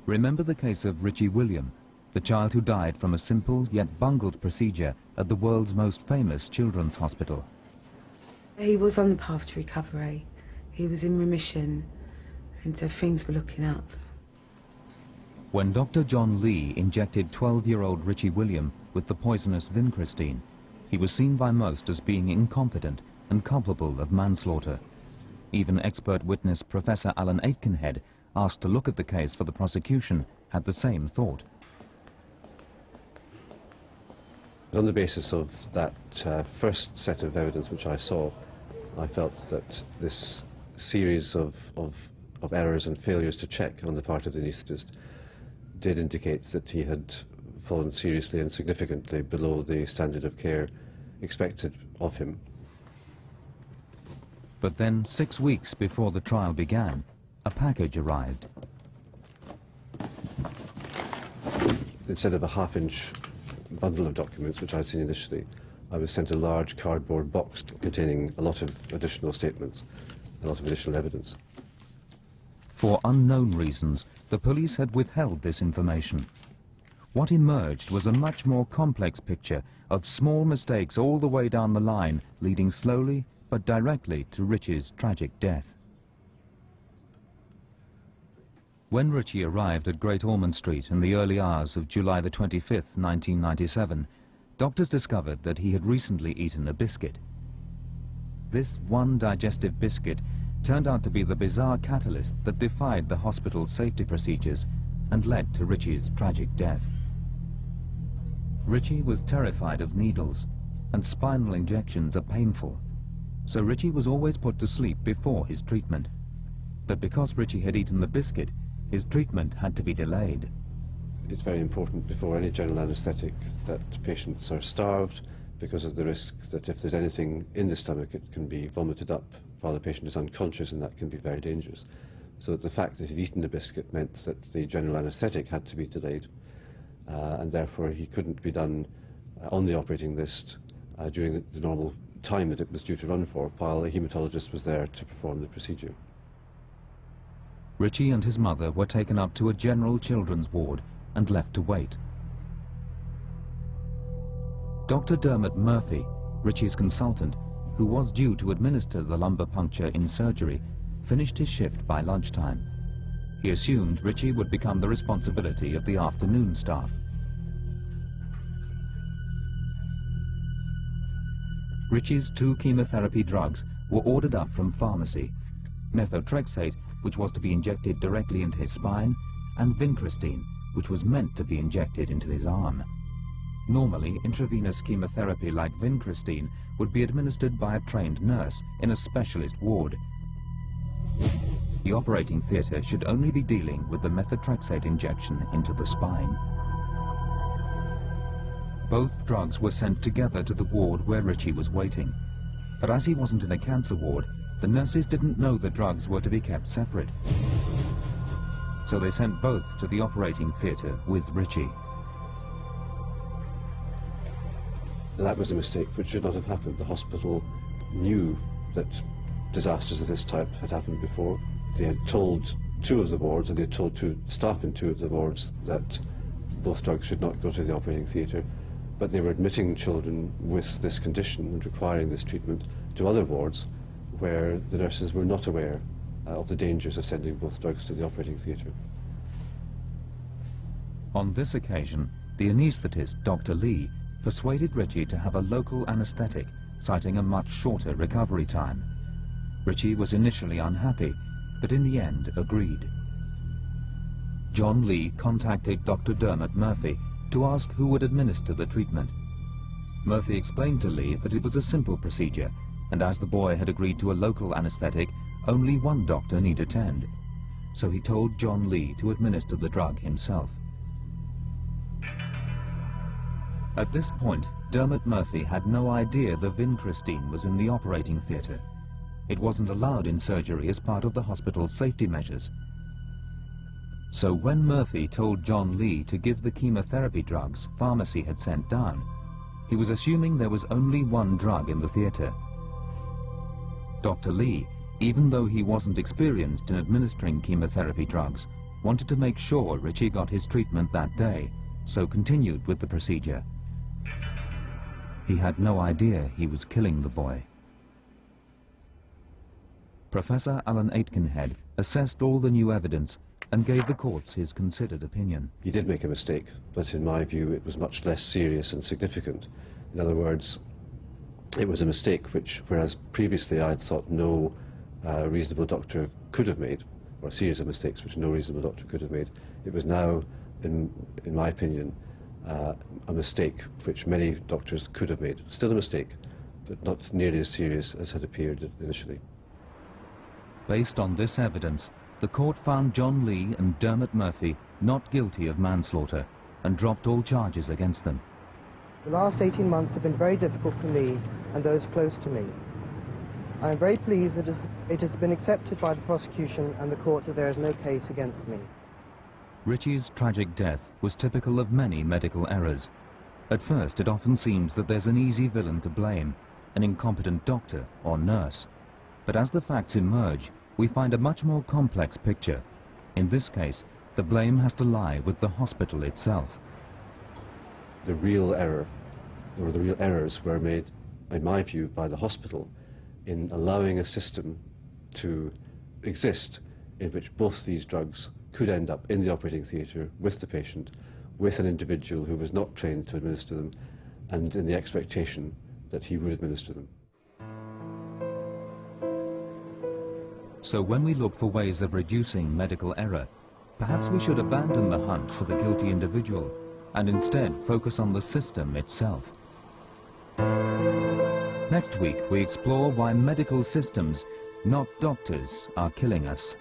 Remember the case of Richie William, the child who died from a simple yet bungled procedure at the world's most famous children's hospital. He was on the path to recovery. He was in remission, and so things were looking up. When Dr. John Lee injected 12-year-old Richie William with the poisonous vincristine, he was seen by most as being incompetent and culpable of manslaughter. Even expert witness Professor Alan Aitkenhead, asked to look at the case for the prosecution, had the same thought. On the basis of that first set of evidence which I saw, I felt that this series of errors and failures to check on the part of the anaesthetist did indicate that he had fallen seriously and significantly below the standard of care expected of him. But then, 6 weeks before the trial began, a package arrived. Instead of a half-inch bundle of documents, which I'd seen initially, I was sent a large cardboard box containing a lot of additional statements, a lot of additional evidence. For unknown reasons, the police had withheld this information. What emerged was a much more complex picture of small mistakes all the way down the line, leading slowly but directly to Richie's tragic death. When Richie arrived at Great Ormond Street in the early hours of July the 25th, 1997, doctors discovered that he had recently eaten a biscuit. This one digestive biscuit turned out to be the bizarre catalyst that defied the hospital's safety procedures and led to Richie's tragic death. Richie was terrified of needles, and spinal injections are painful, so Richie was always put to sleep before his treatment. But because Richie had eaten the biscuit, his treatment had to be delayed. It's very important before any general anaesthetic that patients are starved, because of the risk that if there's anything in the stomach, it can be vomited up while the patient is unconscious, and that can be very dangerous. So the fact that he'd eaten a biscuit meant that the general anaesthetic had to be delayed, and therefore he couldn't be done on the operating list during the normal time that it was due to run for, while a haematologist was there to perform the procedure. Richie and his mother were taken up to a general children's ward and left to wait. Dr. Dermot Murphy, Richie's consultant, who was due to administer the lumbar puncture in surgery, finished his shift by lunchtime. He assumed Richie would become the responsibility of the afternoon staff. Richie's 2 chemotherapy drugs were ordered up from pharmacy: methotrexate, which was to be injected directly into his spine, and vincristine, which was meant to be injected into his arm. Normally, intravenous chemotherapy like vincristine would be administered by a trained nurse in a specialist ward. The operating theatre should only be dealing with the methotrexate injection into the spine. Both drugs were sent together to the ward where Richie was waiting. But as he wasn't in a cancer ward, the nurses didn't know the drugs were to be kept separate. So they sent both to the operating theatre with Richie. That was a mistake which should not have happened. The hospital knew that disasters of this type had happened before. They had told 2 of the wards, and they had told 2 staff in 2 of the wards, that both drugs should not go to the operating theatre, but they were admitting children with this condition and requiring this treatment to other wards where the nurses were not aware of the dangers of sending both drugs to the operating theatre. On this occasion, the anaesthetist, Dr. Lee, persuaded Richie to have a local anaesthetic, citing a much shorter recovery time. Richie was initially unhappy, but in the end agreed. John Lee contacted Dr. Dermot Murphy to ask who would administer the treatment. Murphy explained to Lee that it was a simple procedure, and as the boy had agreed to a local anaesthetic, only one doctor need attend. So he told John Lee to administer the drug himself. At this point, Dermot Murphy had no idea the vincristine was in the operating theatre. It wasn't allowed in surgery as part of the hospital's safety measures. So when Murphy told John Lee to give the chemotherapy drugs pharmacy had sent down, he was assuming there was only one drug in the theatre. Dr. Lee, even though he wasn't experienced in administering chemotherapy drugs, wanted to make sure Ritchie got his treatment that day, so continued with the procedure. He had no idea he was killing the boy. Professor Alan Aitkenhead assessed all the new evidence and gave the courts his considered opinion. He did make a mistake, but in my view it was much less serious and significant. In other words, it was a mistake which, whereas previously I had thought no reasonable doctor could have made, or a series of mistakes which no reasonable doctor could have made, it was now, in my opinion, a mistake which many doctors could have made. Still a mistake, but not nearly as serious as had appeared initially. Based on this evidence, the court found John Lee and Dermot Murphy not guilty of manslaughter and dropped all charges against them. The last 18 months have been very difficult for me and those close to me. I am very pleased that it has been accepted by the prosecution and the court that there is no case against me. Ritchie's tragic death was typical of many medical errors. At first, it often seems that there's an easy villain to blame, an incompetent doctor or nurse. But as the facts emerge, we find a much more complex picture. In this case, the blame has to lie with the hospital itself. The real error, or the real errors, were made, in my view, by the hospital in allowing a system to exist in which both these drugs could end up in the operating theatre with the patient, with an individual who was not trained to administer them, and in the expectation that he would administer them. So when we look for ways of reducing medical error, perhaps we should abandon the hunt for the guilty individual and instead focus on the system itself. Next week, we explore why medical systems, not doctors, are killing us.